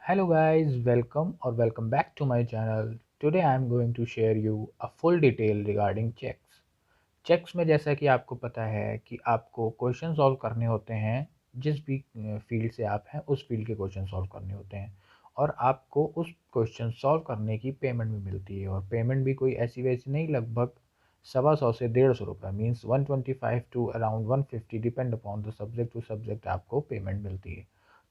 Hello guys, welcome back to my channel. Today I am going to share you a full detail regarding checks. Checks में जैसा कि आपको पता है कि आपको क्वेश्चन सॉल्व करने होते हैं, जिस भी फील्ड से आप हैं उस फील्ड के क्वेश्चन सॉल्व करने होते हैं और आपको उस क्वेश्चन सॉल्व करने की पेमेंट भी मिलती है और पेमेंट भी कोई ऐसी वैसी नहीं, लगभग 125 से 150 रुपये means 125 to around 150 depend upon the subject to subject आपको पेमेंट मिलती है।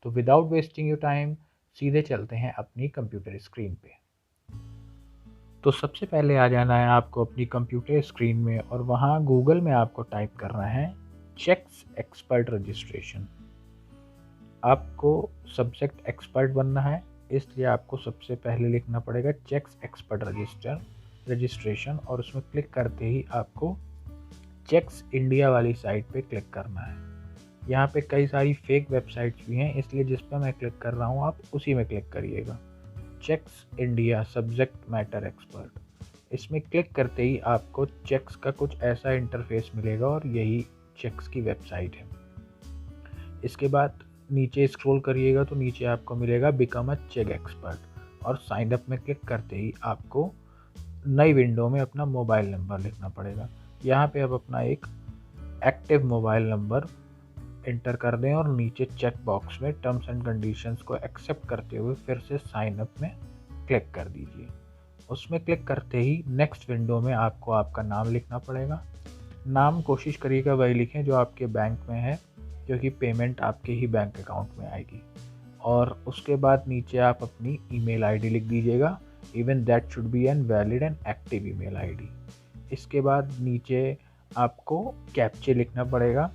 तो विदाउट वेस्टिंग योर टाइम सीधे चलते हैं अपनी कंप्यूटर स्क्रीन पे। तो सबसे पहले आ जाना है आपको अपनी कंप्यूटर स्क्रीन में और वहाँ गूगल में आपको टाइप करना है चेक्स एक्सपर्ट रजिस्ट्रेशन। आपको सब्जेक्ट एक्सपर्ट बनना है, इसलिए आपको सबसे पहले लिखना पड़ेगा चेक्स एक्सपर्ट रजिस्ट्रेशन और उसमें क्लिक करते ही आपको चेक्स इंडिया वाली साइट पे क्लिक करना है। यहाँ पे कई सारी फेक वेबसाइट्स भी हैं, इसलिए जिस पर मैं क्लिक कर रहा हूँ आप उसी में क्लिक करिएगा। Checks India subject matter expert, इसमें क्लिक करते ही आपको चेक्स का कुछ ऐसा इंटरफेस मिलेगा और यही चेक्स की वेबसाइट है। इसके बाद नीचे स्क्रॉल करिएगा तो नीचे आपको मिलेगा बिकम अ चेक एक्सपर्ट और साइन अप में क्लिक करते ही आपको नई विंडो में अपना मोबाइल नंबर लिखना पड़ेगा। यहाँ पे अब अपना एक एक्टिव मोबाइल नंबर एंटर कर दें और नीचे चेक बॉक्स में टर्म्स एंड कंडीशंस को एक्सेप्ट करते हुए फिर से साइन अप में क्लिक कर दीजिए। उसमें क्लिक करते ही नेक्स्ट विंडो में आपको आपका नाम लिखना पड़ेगा। नाम कोशिश करिएगा वही लिखें जो आपके बैंक में है, क्योंकि पेमेंट आपके ही बैंक अकाउंट में आएगी। और उसके बाद नीचे आप अपनी ईमेल आईडी लिख दीजिएगा, even that should be an valid and active email ID. इसके बाद नीचे आपको कैप्चे लिखना पड़ेगा,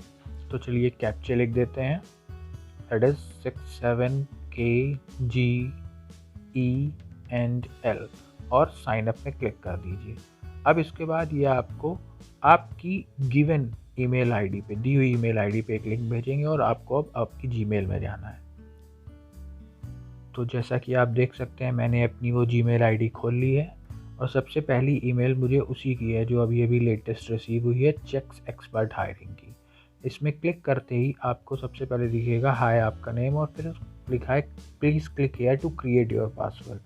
तो चलिए कैप्चे लिख देते हैं। दैट इज 67KGENL और साइन अप में क्लिक कर दीजिए। अब इसके बाद ये आपको आपकी गिवन ईमेल आईडी पे, दी हुई ईमेल आईडी पे एक लिंक भेजेंगे और आपको अब आपकी जीमेल में जाना है। तो जैसा कि आप देख सकते हैं मैंने अपनी वो जीमेल आईडी खोल ली है और सबसे पहली ईमेल मुझे उसी की है जो अभी लेटेस्ट रिसीव हुई है, चेक्स एक्सपर्ट हायरिंग की। इसमें क्लिक करते ही आपको सबसे पहले दिखेगा हाय आपका नेम और फिर लिखा है please click here to create your password.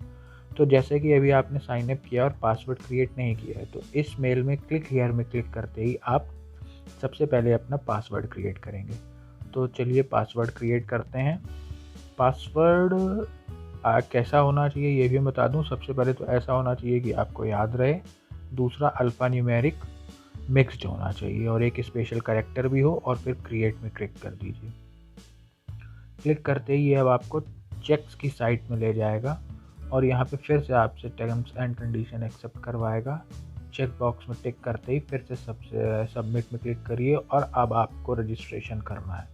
तो जैसे कि अभी आपने साइन अप किया और पासवर्ड क्रिएट नहीं किया है, तो इस मेल में क्लिक हियर में क्लिक करते ही आप सबसे पहले अपना पासवर्ड क्रिएट करेंगे। तो चलिए पासवर्ड क्रिएट करते हैं। पासवर्ड कैसा होना चाहिए ये भी बता दूं। सबसे पहले तो ऐसा होना चाहिए कि आपको याद रहे, दूसरा अल्फ़ा न्यूमेरिक मिक्स्ड होना चाहिए और एक स्पेशल कैरेक्टर भी हो और फिर क्रिएट में क्लिक कर दीजिए। क्लिक करते ही अब आपको चेक्स की साइट में ले जाएगा और यहाँ पे फिर से आपसे टर्म्स एंड कंडीशन एक्सेप्ट करवाएगा। चेक बॉक्स में टिक करते ही फिर से सबमिट में क्लिक करिए और अब आपको रजिस्ट्रेशन करना है।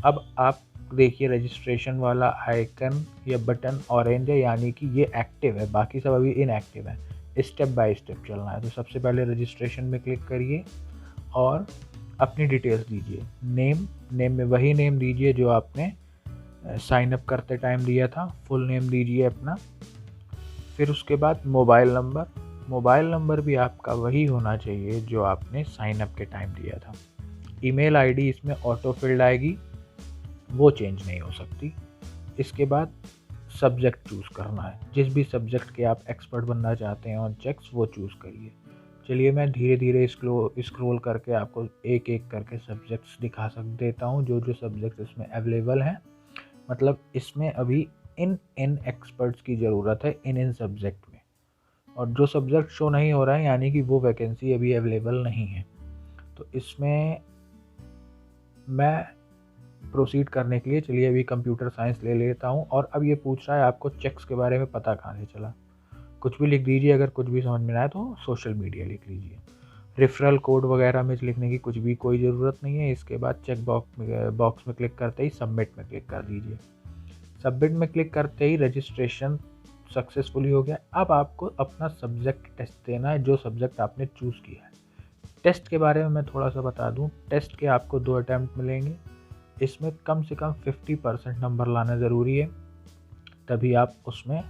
अब आप देखिए रजिस्ट्रेशन वाला आइकन या बटन ऑरेंज है, यानी कि ये एक्टिव है, बाकी सब अभी इनएक्टिव है। स्टेप बाय स्टेप चलना है। तो सबसे पहले रजिस्ट्रेशन में क्लिक करिए और अपनी डिटेल्स दीजिए। नेम में वही नेम दीजिए जो आपने साइन अप करते टाइम दिया था, फुल नेम दीजिए अपना। फिर उसके बाद मोबाइल नंबर भी आपका वही होना चाहिए जो आपने साइन अप के टाइम दिया था। ईमेल आईडी इसमें ऑटो फिल्ड आएगी, वो चेंज नहीं हो सकती। इसके बाद सब्जेक्ट चूज़ करना है, जिस भी सब्जेक्ट के आप एक्सपर्ट बनना चाहते हैं ऑन चेक्स वो चूज़ करिए। चलिए मैं धीरे धीरे स्क्रॉल करके आपको एक एक करके सब्जेक्ट्स दिखा देता हूँ जो जो सब्जेक्ट इसमें अवेलेबल हैं। मतलब इसमें अभी इन एक्सपर्ट्स की ज़रूरत है इन सब्जेक्ट में, और जो सब्जेक्ट शो नहीं हो रहा है यानी कि वो वैकेंसी अभी अवेलेबल नहीं है। तो इसमें मैं प्रोसीड करने के लिए चलिए अभी कंप्यूटर साइंस ले लेता हूँ। और अब ये पूछ रहा है आपको चेक्स के बारे में पता कहाँ से चला। कुछ भी लिख दीजिए, अगर कुछ भी समझ में आए तो सोशल मीडिया लिख लीजिए। रेफरल कोड वगैरह में लिखने की कोई ज़रूरत नहीं है। इसके बाद चेक बॉक्स में क्लिक करते ही सबमिट में क्लिक कर दीजिए। सबमिट में क्लिक करते ही रजिस्ट्रेशन सक्सेसफुली हो गया। अब आपको अपना सब्जेक्ट टेस्ट देना है, जो सब्जेक्ट आपने चूज़ किया है। टेस्ट के बारे में मैं थोड़ा सा बता दूं। टेस्ट के आपको 2 अटैम्प्ट मिलेंगे। इसमें कम से कम 50% नंबर लाना ज़रूरी है, तभी आप उसमें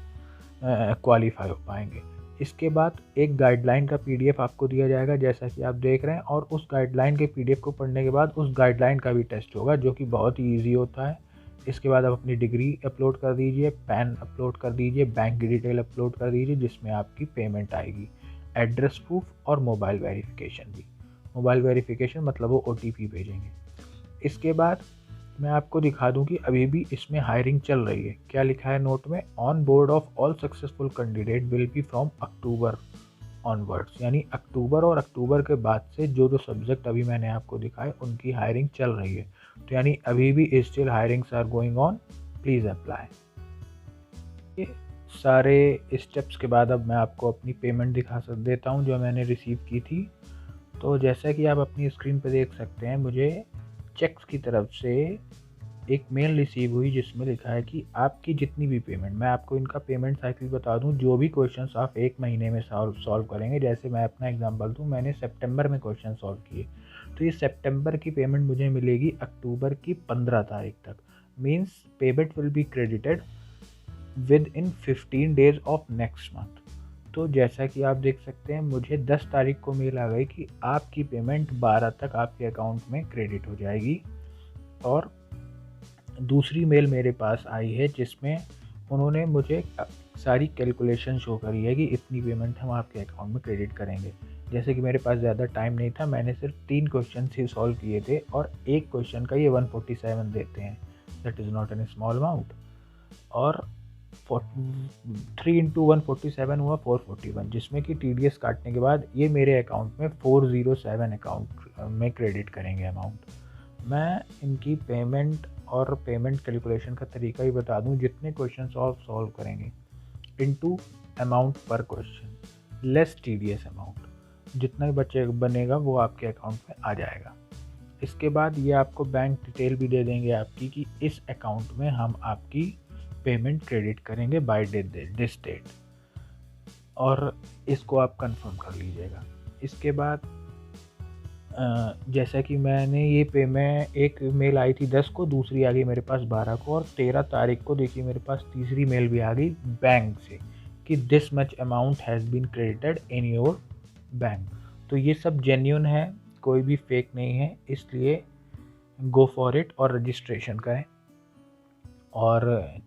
क्वालिफाई हो पाएंगे। इसके बाद एक गाइडलाइन का PDF आपको दिया जाएगा जैसा कि आप देख रहे हैं, और उस गाइडलाइन के PDF को पढ़ने के बाद उस गाइडलाइन का भी टेस्ट होगा जो कि बहुत ही ईजी होता है। इसके बाद आप अपनी डिग्री अपलोड कर दीजिए, पैन अपलोड कर दीजिए, बैंक की डिटेल अपलोड कर दीजिए जिसमें आपकी पेमेंट आएगी, एड्रेस प्रूफ और मोबाइल वेरिफिकेशन भी। मोबाइल वेरिफिकेशन मतलब वो OTP भेजेंगे। इसके बाद मैं आपको दिखा दूं कि अभी भी इसमें हायरिंग चल रही है। क्या लिखा है नोट में, on board of all successful candidate will be from October onwards, यानी अक्टूबर और अक्टूबर के बाद से जो सब्जेक्ट अभी मैंने आपको दिखाए उनकी हायरिंग चल रही है। तो यानी अभी भी still hirings are going on, please apply. ये सारे स्टेप्स के बाद अब मैं आपको अपनी पेमेंट दिखा देता हूँ जो मैंने रिसीव की थी। तो जैसा कि आप अपनी स्क्रीन पर देख सकते हैं, मुझे चेक्स की तरफ से एक मेल रिसीव हुई जिसमें लिखा है कि आपकी जितनी भी पेमेंट, मैं आपको इनका पेमेंट साइकिल बता दूं, जो भी क्वेश्चंस आप एक महीने में सॉल्व करेंगे, जैसे मैं अपना एग्जांपल दूं, मैंने सितंबर में क्वेश्चन सॉल्व किए, तो ये सितंबर की पेमेंट मुझे मिलेगी अक्टूबर की 15 तारीख तक। Means payment will be credited with in 15 days of next month. तो जैसा कि आप देख सकते हैं, मुझे 10 तारीख को मेल आ गई कि आपकी पेमेंट 12 तक आपके अकाउंट में क्रेडिट हो जाएगी। और दूसरी मेल मेरे पास आई है जिसमें उन्होंने मुझे सारी कैलकुलेशन शो करी है कि इतनी पेमेंट हम आपके अकाउंट में क्रेडिट करेंगे। जैसे कि मेरे पास ज़्यादा टाइम नहीं था, मैंने सिर्फ 3 क्वेश्चन ही सॉल्व किए थे और एक क्वेश्चन का ये 147 देते हैं, that is not an small amount. और 3 इंटू 147 हुआ 441, जिसमें कि TDS काटने के बाद ये मेरे अकाउंट में 407 अकाउंट में क्रेडिट करेंगे अमाउंट। मैं इनकी पेमेंट और पेमेंट कैलकुलेशन का तरीका ही बता दूं, जितने क्वेश्चन सॉल्व करेंगे इनटू अमाउंट पर क्वेश्चन लेस TDS अमाउंट, जितना भी बनेगा वो आपके अकाउंट में आ जाएगा। इसके बाद ये आपको बैंक डिटेल भी दे देंगे आपकी कि इस अकाउंट में हम आपकी पेमेंट क्रेडिट करेंगे बाय दिस डेट, और इसको आप कंफर्म कर लीजिएगा। इसके बाद जैसा कि मैंने ये पेमेंट, एक मेल आई थी 10 को, दूसरी आ गई मेरे पास 12 को, और 13 तारीख को देखिए मेरे पास तीसरी मेल भी आ गई बैंक से कि this much amount has been credited in your bank. तो ये सब जेन्युइन है, कोई भी फेक नहीं है, इसलिए गो फॉर इट और रजिस्ट्रेशन करें और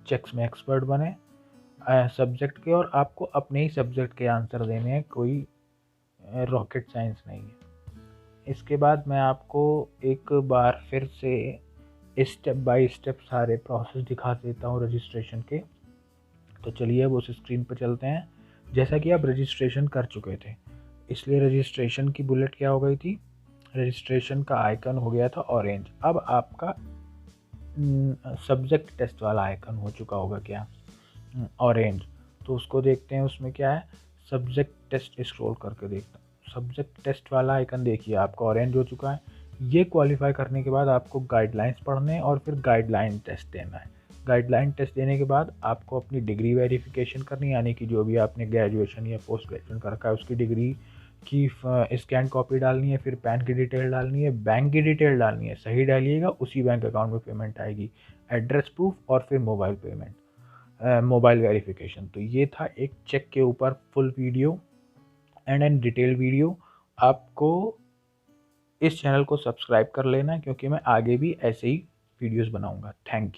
चेक्स में एक्सपर्ट बने सब्जेक्ट के, और आपको अपने ही सब्जेक्ट के आंसर देने हैं, कोई रॉकेट साइंस नहीं है। इसके बाद मैं आपको एक बार फिर से स्टेप बाय स्टेप सारे प्रोसेस दिखा देता हूँ रजिस्ट्रेशन के। तो चलिए अब उस स्क्रीन पर चलते हैं। जैसा कि आप रजिस्ट्रेशन कर चुके थे, इसलिए रजिस्ट्रेशन की बुलेट क्या हो गई थी, रजिस्ट्रेशन का आइकन हो गया था ऑरेंज। अब आपका सब्जेक्ट टेस्ट वाला आइकन हो चुका होगा क्या, ऑरेंज। तो उसको देखते हैं उसमें क्या है, सब्जेक्ट टेस्ट स्क्रॉल करके देखते हैं। सब्जेक्ट टेस्ट वाला आइकन देखिए आपका ऑरेंज हो चुका है। ये क्वालिफाई करने के बाद आपको गाइडलाइंस पढ़ने और फिर गाइडलाइन टेस्ट देना है। गाइडलाइन टेस्ट देने के बाद आपको अपनी डिग्री वेरिफिकेशन करनी है, यानी कि जो भी आपने ग्रेजुएशन या पोस्ट ग्रेजुएशन कर रखा है उसकी डिग्री की स्कैन कॉपी डालनी है, फिर पैन की डिटेल डालनी है, बैंक की डिटेल डालनी है, सही डालिएगा, उसी बैंक अकाउंट में पेमेंट आएगी, एड्रेस प्रूफ और फिर मोबाइल पेमेंट, मोबाइल वेरिफिकेशन। तो ये था एक चेक के ऊपर full video and an detail video. आपको इस चैनल को सब्सक्राइब कर लेना क्योंकि मैं आगे भी ऐसे ही वीडियोस बनाऊंगा। Thank you.